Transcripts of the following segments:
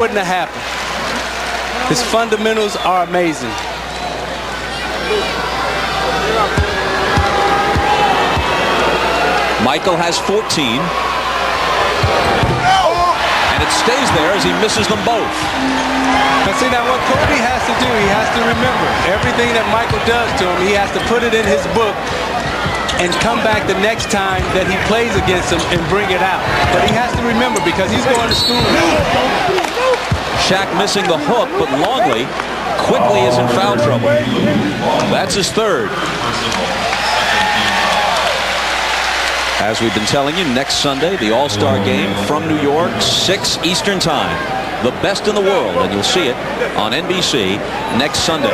wouldn't have happened. His fundamentals are amazing. Michael has 14. And it stays there as he misses them both. Now see, now what Kobe has to do, he has to remember everything that Michael does to him. He has to put it in his book and come back the next time that he plays against him and bring it out. But he has to remember because he's going to school now. Shaq missing the hook, but Longley quickly is in foul trouble. That's his third. As we've been telling you, next Sunday, the All-Star Game from New York, 6 Eastern Time. The best in the world, and you'll see it on NBC next Sunday.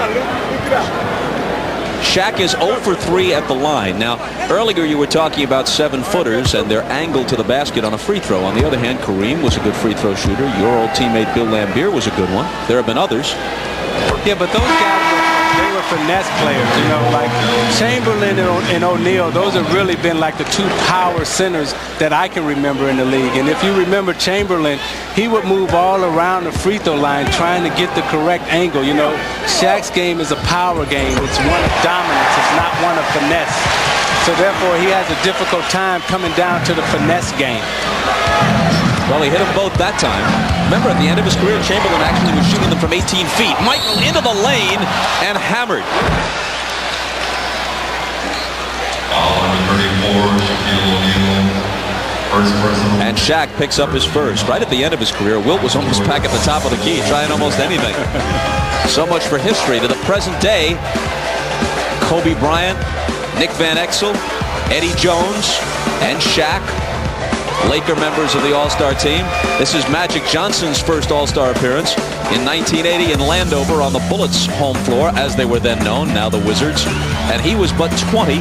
Shaq is 0 for 3 at the line. Now, earlier you were talking about 7-footers and their angle to the basket on a free throw. On the other hand, Kareem was a good free throw shooter. Your old teammate Bill Laimbeer was a good one. There have been others. Yeah, but those guys, they were finesse players, you know, like Chamberlain and O'Neal. Those have really been like the two power centers that I can remember in the league. And if you remember Chamberlain, he would move all around the free throw line trying to get the correct angle. You know, Shaq's game is a power game. It's one of dominance. It's not one of finesse. So therefore, he has a difficult time coming down to the finesse game. Well, he hit them both that time. Remember, at the end of his career, Chamberlain actually was shooting them from 18 feet. Michael into the lane and hammered. And Shaq picks up his first. Right at the end of his career, Wilt was almost back at the top of the key, trying almost anything. So much for history. To the present day, Kobe Bryant, Nick Van Exel, Eddie Jones, and Shaq, Laker members of the All-Star team. This is Magic Johnson's first All-Star appearance in 1980 in Landover on the Bullets' home floor, as they were then known, now the Wizards. And he was but 20.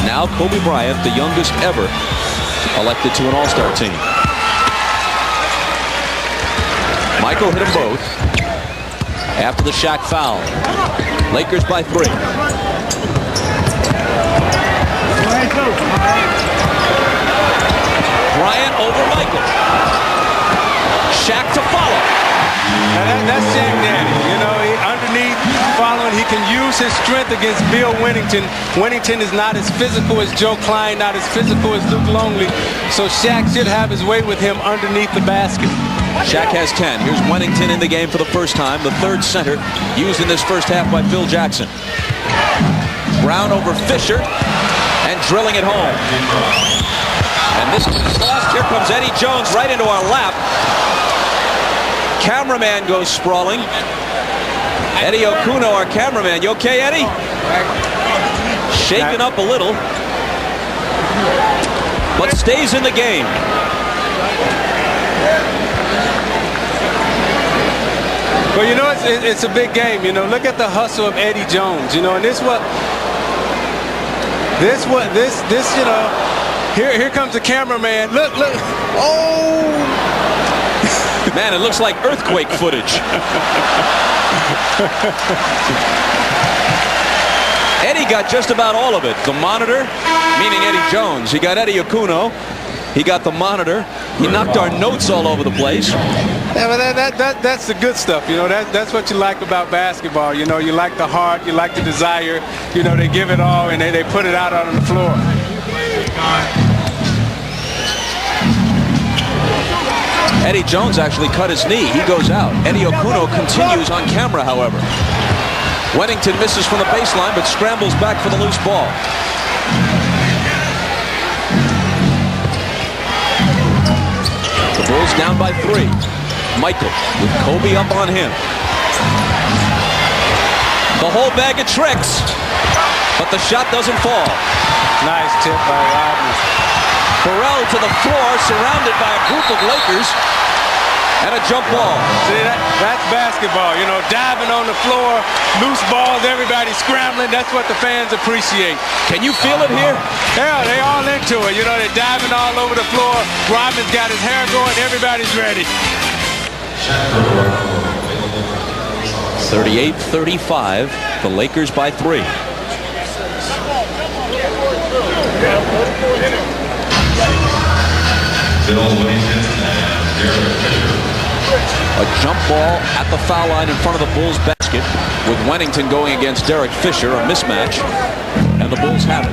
Now Kobe Bryant, the youngest ever elected to an All-Star team. Michael hit them both after the Shaq foul. Lakers by 3. Bryant over Michael. Shaq to follow. Now that's Shaq Daddy. You know, he underneath following, he can use his strength against Bill Wennington. Wennington is not as physical as Joe Klein, not as physical as Luke Longley. So Shaq should have his way with him underneath the basket. Shaq has 10. Here's Wennington in the game for the first time. The third center used in this first half by Phil Jackson. Brown over Fisher and drilling it home. And this is lost. Here comes Eddie Jones right into our lap. Cameraman goes sprawling. Eddie Okuno, our cameraman. You okay, Eddie? Shaken up a little, but stays in the game. Well, you know, it's a big game. You know, look at the hustle of Eddie Jones. You know, and this, you know, here comes the cameraman. Look. Oh! Man, it looks like earthquake footage. Eddie got just about all of it. The monitor, meaning Eddie Jones. He got Eddie Okuno. He got the monitor. He knocked our notes all over the place. Yeah, but that's the good stuff. You know, that's what you like about basketball. You know, you like the heart, you like the desire. You know, they give it all and they put it out on the floor. Eddie Jones actually cut his knee. He goes out. Eddie Okuno continues on camera, however. Wennington misses from the baseline, but scrambles back for the loose ball. The Bulls down by 3. Michael with Kobe up on him. The whole bag of tricks, but the shot doesn't fall. Nice tip by Rodman. Burrell to the floor, surrounded by a group of Lakers, and a jump ball. See, that's basketball. You know, diving on the floor, loose balls, everybody scrambling. That's what the fans appreciate. Can you feel it here? Yeah, they all into it. You know, they're diving all over the floor. Rodman's got his hair going. Everybody's ready. 38-35, the Lakers by 3. Bill Wennington and Derek Fisher. A jump ball at the foul line in front of the Bulls basket, with Wennington going against Derek Fisher, a mismatch, and the Bulls have it.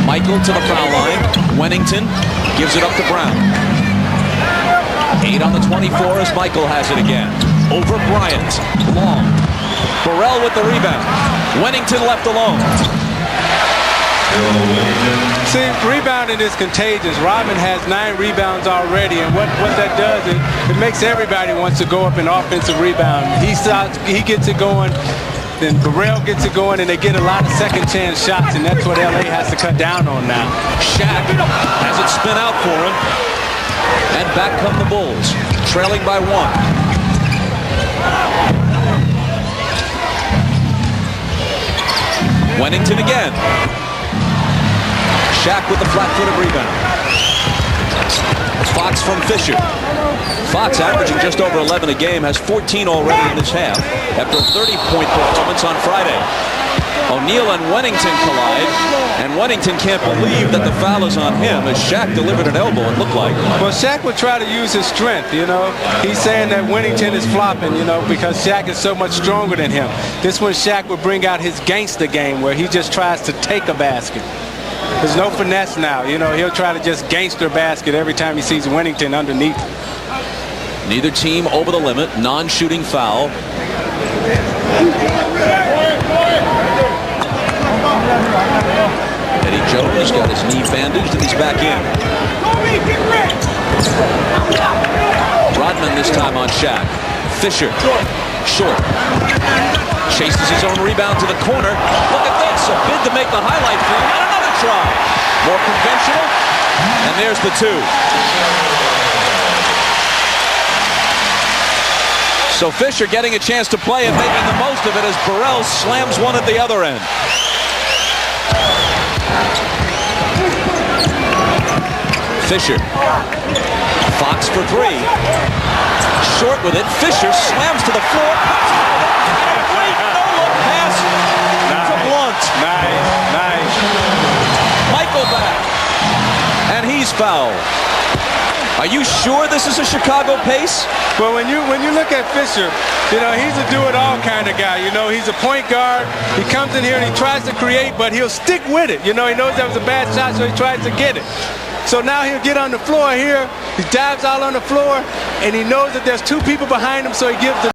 Michael to the foul line. Wennington gives it up to Brown. 8 on the 24 as Michael has it again. Over Bryant. Long. Burrell with the rebound. Wennington left alone. See, rebounding is contagious. Rodman has 9 rebounds already, and what that does is it makes everybody wants to go up in offensive rebound. He gets it going, then Burrell gets it going, and they get a lot of second chance shots, and that's what LA has to cut down on now. Shaq has it spin out for him, and back come the Bulls, trailing by 1. Wennington again. Shaq with the flat-footed rebound. Fox from Fisher. Fox averaging just over 11 a game, has 14 already in this half after a 30-point performance on Friday. O'Neal and Wennington collide, and Wennington can't believe that the foul is on him as Shaq delivered an elbow, it looked like. Well, Shaq would try to use his strength, you know. He's saying that Wennington is flopping, you know, because Shaq is so much stronger than him. This one, Shaq would bring out his gangster game where he just tries to take a basket. There's no finesse now, you know. He'll try to just gangster basket every time he sees Wennington underneath. Neither team over the limit, non-shooting foul. Eddie Jones got his knee bandaged and he's back in. Rodman this time on Shaq. Fisher, short. Chases his own rebound to the corner. Look at this, a bid to make the highlight film, and another try. More conventional, and there's the 2. So Fisher getting a chance to play and making the most of it as Burrell slams one at the other end. Fisher. Fox for 3. Short with it. Fisher slams to the floor. And a great no-look pass to Blunt. Nice. Michael back. And he's fouled. Are you sure this is a Chicago pace? Well, when you look at Fisher, you know, he's a do-it-all kind of guy. You know, he's a point guard. He comes in here and he tries to create, but he'll stick with it. You know, he knows that was a bad shot, so he tries to get it. So now he'll get on the floor here. He dives out on the floor, and he knows that there's 2 people behind him, so he gives the